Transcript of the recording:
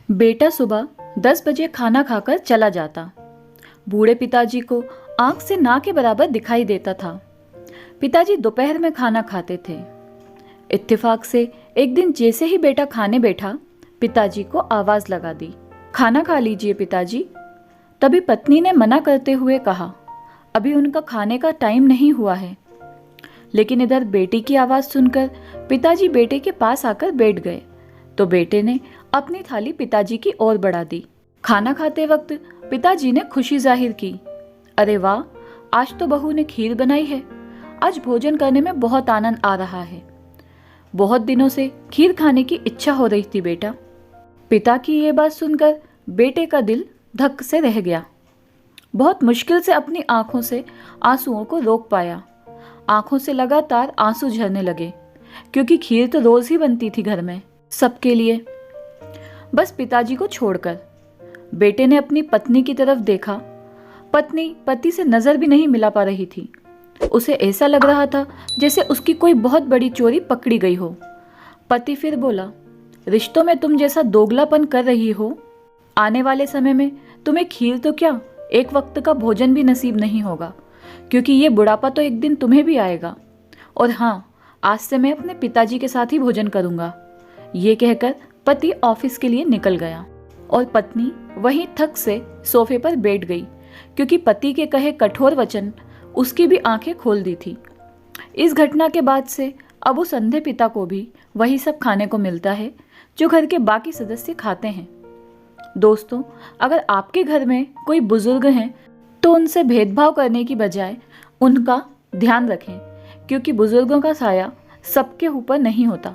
बेटा सुबह 10 बजे खाना खाकर चला जाता। बूढ़े पिताजी को आंख से ना के बराबर दिखाई देता था। पिताजी दोपहर में खाना खाते थे। इत्तेफाक से एक दिन जैसे ही बेटा खाने बैठा, पिताजी को आवाज लगा दी, खाना खा लीजिए पिताजी। तभी पत्नी ने मना करते हुए कहा, अभी उनका खाने का टाइम नहीं हुआ है। लेकिन इधर बेटी की आवाज सुनकर पिताजी बेटे के पास आकर बैठ गए तो बेटे ने अपनी थाली पिताजी की ओर बढ़ा दी। खाना खाते वक्त पिताजी ने खुशी जाहिर की, अरे वाह, आज तो बहू ने खीर बनाई है। आज भोजन करने में बहुत आनंद आ रहा है। बहुत दिनों से खीर खाने की इच्छा हो रही थी बेटा। पिता की ये बात सुनकर बेटे का दिल धक से रह गया। बहुत मुश्किल से अपनी आंखों से आंसुओं को रोक पाया। आंखों से लगातार आंसू झरने लगे, क्योंकि खीर तो रोज ही बनती थी घर में सबके लिए, बस पिताजी को छोड़कर। बेटे ने अपनी पत्नी की तरफ देखा। पत्नी पति से नजर भी नहीं मिला पा रही थी। उसे ऐसा लग रहा था जैसे उसकी कोई बहुत बड़ी चोरी पकड़ी गई हो। पति फिर बोला, रिश्तों में तुम जैसा दोगलापन कर रही हो, आने वाले समय में तुम्हें खीर तो क्या, एक वक्त का भोजन भी नसीब नहीं होगा, क्योंकि ये बुढ़ापा तो एक दिन तुम्हें भी आएगा। और हाँ, आज से मैं अपने पिताजी के साथ ही भोजन करूंगा। ये कहकर पति ऑफिस के लिए निकल गया और पत्नी वहीं थक से सोफे पर बैठ गई, क्योंकि पति के कहे कठोर वचन उसकी भी आंखें खोल दी थी। इस घटना के बाद से अब उस अंधे पिता को भी वही सब खाने को मिलता है जो घर के बाकी सदस्य खाते हैं। दोस्तों, अगर आपके घर में कोई बुजुर्ग हैं तो उनसे भेदभाव करने की बजाय उनका ध्यान रखें, क्योंकि बुजुर्गों का साया सबके ऊपर नहीं होता।